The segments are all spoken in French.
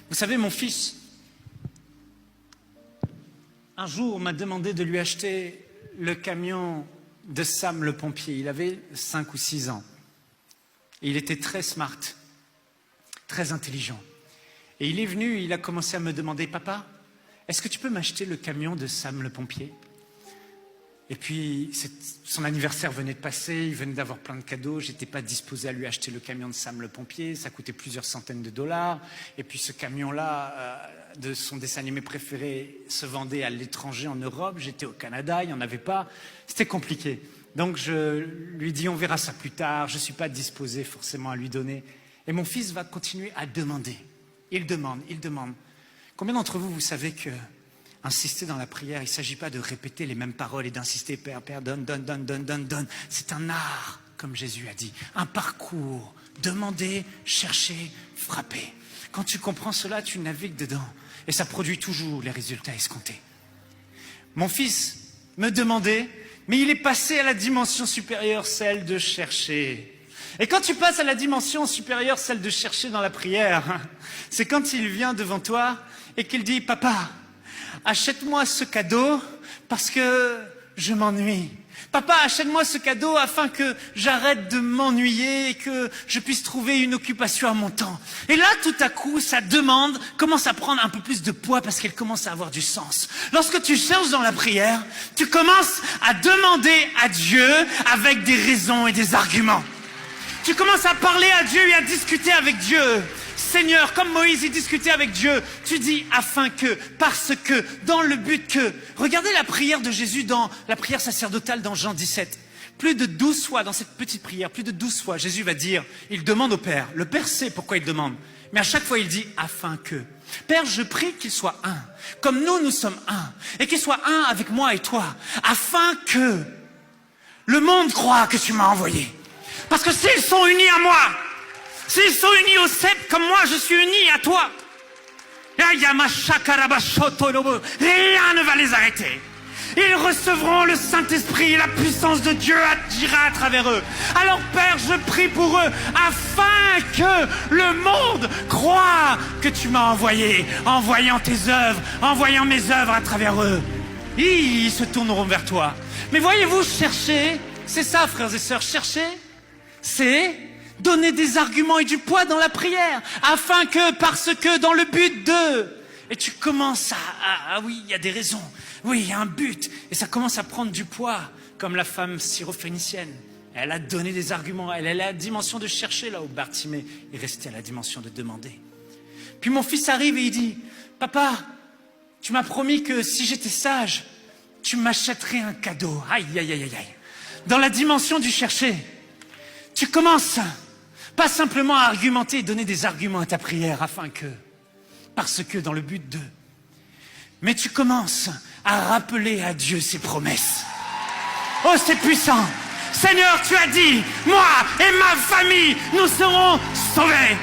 Vous savez, mon fils, un jour, m'a demandé de lui acheter le camion de Sam le pompier. Il avait 5 ou 6 ans. Et il était très smart, très intelligent. Et il est venu, il a commencé à me demander, « Papa, est-ce que tu peux m'acheter le camion de Sam le pompier ?» Et puis, son anniversaire venait de passer, il venait d'avoir plein de cadeaux, j'étais pas disposé à lui acheter le camion de Sam le pompier, ça coûtait plusieurs centaines de dollars. Et puis ce camion-là, de son dessin animé préféré, se vendait à l'étranger en Europe, j'étais au Canada, il n'y en avait pas, c'était compliqué. Donc je lui dis, on verra ça plus tard, je ne suis pas disposé forcément à lui donner. Et mon fils va continuer à demander. Il demande. Combien d'entre vous, vous savez que insister dans la prière, il ne s'agit pas de répéter les mêmes paroles et d'insister, Père, Père, donne. C'est un art, comme Jésus a dit, un parcours, demander, chercher, frapper. Quand tu comprends cela, tu navigues dedans et ça produit toujours les résultats escomptés. Mon fils me demandait, mais il est passé à la dimension supérieure, celle de chercher. Et quand tu passes à la dimension supérieure, celle de chercher dans la prière, c'est quand il vient devant toi et qu'il dit, Papa, achète-moi ce cadeau parce que je m'ennuie. Papa, achète-moi ce cadeau afin que j'arrête de m'ennuyer et que je puisse trouver une occupation à mon temps. Et là, tout à coup, sa demande commence à prendre un peu plus de poids parce qu'elle commence à avoir du sens. Lorsque tu cherches dans la prière, tu commences à demander à Dieu avec des raisons et des arguments. Tu commences à parler à Dieu et à discuter avec Dieu. Seigneur, comme Moïse, il discutait avec Dieu. Tu dis afin que, parce que, dans le but que. Regardez la prière de Jésus dans la prière sacerdotale dans Jean 17. Plus de 12 fois dans cette petite prière, plus de 12 fois, Jésus va dire, il demande au Père. Le Père sait pourquoi il demande. Mais à chaque fois, il dit afin que. Père, je prie qu'il soit un. Comme nous sommes un. Et qu'il soit un avec moi et toi. Afin que le monde croit que tu m'as envoyé. Parce que s'ils sont unis à moi, s'ils sont unis au cep comme moi, je suis uni à toi. Rien ne va les arrêter. Ils recevront le Saint-Esprit et la puissance de Dieu agira à travers eux. Alors Père, je prie pour eux afin que le monde croie que tu m'as envoyé, en voyant tes œuvres, en voyant mes œuvres à travers eux. Ils se tourneront vers toi. Mais voyez-vous, chercher, c'est ça, frères et sœurs, chercher, c'est donner des arguments et du poids dans la prière, afin que, parce que, dans le but de... Et tu commences oui, il y a des raisons, oui, il y a un but, et ça commence à prendre du poids, comme la femme syrophénicienne. Elle a donné des arguments, elle est à la dimension de chercher, là où Bartimée est resté à la dimension de demander. Puis mon fils arrive et il dit, Papa, tu m'as promis que si j'étais sage, tu m'achèterais un cadeau. Aïe. Dans la dimension du chercher, tu commences pas simplement à argumenter et donner des arguments à ta prière afin que, parce que dans le but de, mais tu commences à rappeler à Dieu ses promesses. Oh, c'est puissant. Seigneur, tu as dit, moi et ma famille, nous serons sauvés.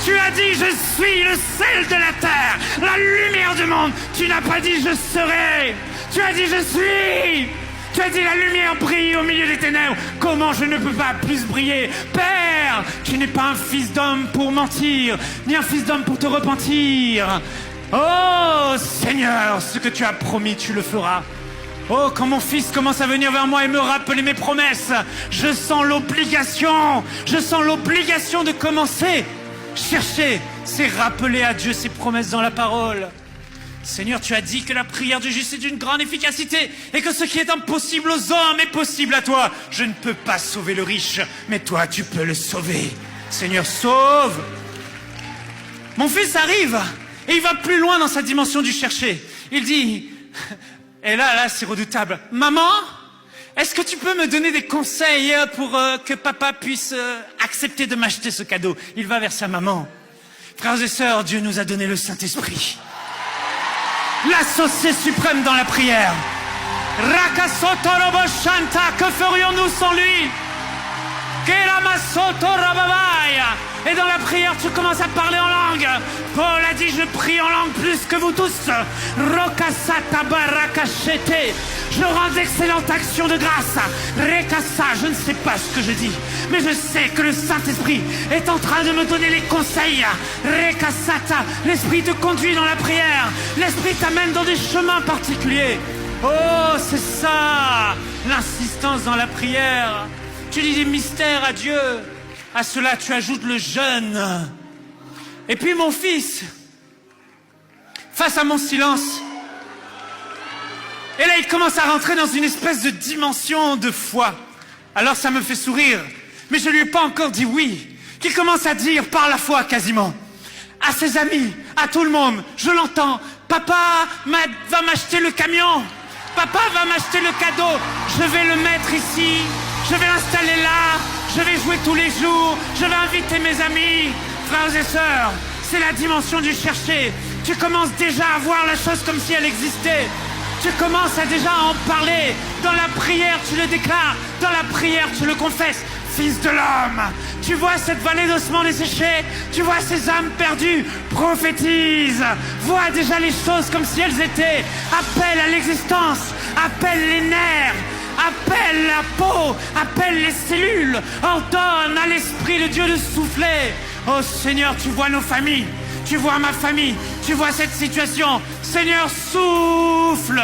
Tu as dit, je suis le sel de la terre, la lumière du monde. Tu n'as pas dit, je serai. Tu as dit, je suis. Tu as dit, la lumière brille au milieu des ténèbres. Comment je ne peux pas plus briller? Père, tu n'es pas un fils d'homme pour mentir, ni un fils d'homme pour te repentir. Oh Seigneur, ce que tu as promis, tu le feras. Oh, quand mon fils commence à venir vers moi et me rappeler mes promesses, je sens l'obligation de commencer. Chercher, c'est rappeler à Dieu ses promesses dans la parole. Seigneur, tu as dit que la prière du juste est d'une grande efficacité et que ce qui est impossible aux hommes est possible à toi. Je ne peux pas sauver le riche, mais toi, tu peux le sauver. Seigneur, sauve. Mon fils arrive et il va plus loin dans sa dimension du chercher. Il dit, et là, c'est redoutable. Maman, est-ce que tu peux me donner des conseils pour que papa puisse accepter de m'acheter ce cadeau? Il va vers sa maman. Frères et sœurs, Dieu nous a donné le Saint-Esprit. L'associé suprême dans la prière. Que ferions-nous sans lui? Et dans la prière, tu commences à parler en langue. Paul a dit, je prie en langue plus que vous tous. Rokasata barakachete. Je rends d'excellentes actions de grâce. Rekasa, je ne sais pas ce que je dis, mais je sais que le Saint-Esprit est en train de me donner les conseils. Rekasata, l'Esprit te conduit dans la prière. L'Esprit t'amène dans des chemins particuliers. Oh, c'est ça, l'insistance dans la prière. Tu dis des mystères à Dieu. À cela, tu ajoutes le jeûne. Et puis mon fils, face à mon silence, et là il commence à rentrer dans une espèce de dimension de foi. Alors ça me fait sourire, mais je lui ai pas encore dit oui. Qu'il commence à dire par la foi quasiment, à ses amis, à tout le monde, je l'entends, papa va m'acheter le camion, papa va m'acheter le cadeau, je vais le mettre ici, je vais l'installer là, je vais jouer tous les jours, je vais inviter mes amis. Frères et sœurs, c'est la dimension du chercher. Tu commences déjà à voir la chose comme si elle existait. Tu commences à déjà en parler. Dans la prière, tu le déclares. Dans la prière, tu le confesses. Fils de l'homme, tu vois cette vallée d'ossements desséchés, tu vois ces âmes perdues, prophétise, vois déjà les choses comme si elles étaient, appelle à l'existence, appelle les nerfs, appelle la peau, appelle les cellules, ordonne à l'Esprit de Dieu de souffler. Oh Seigneur, tu vois nos familles, tu vois ma famille, tu vois cette situation. Seigneur, souffle.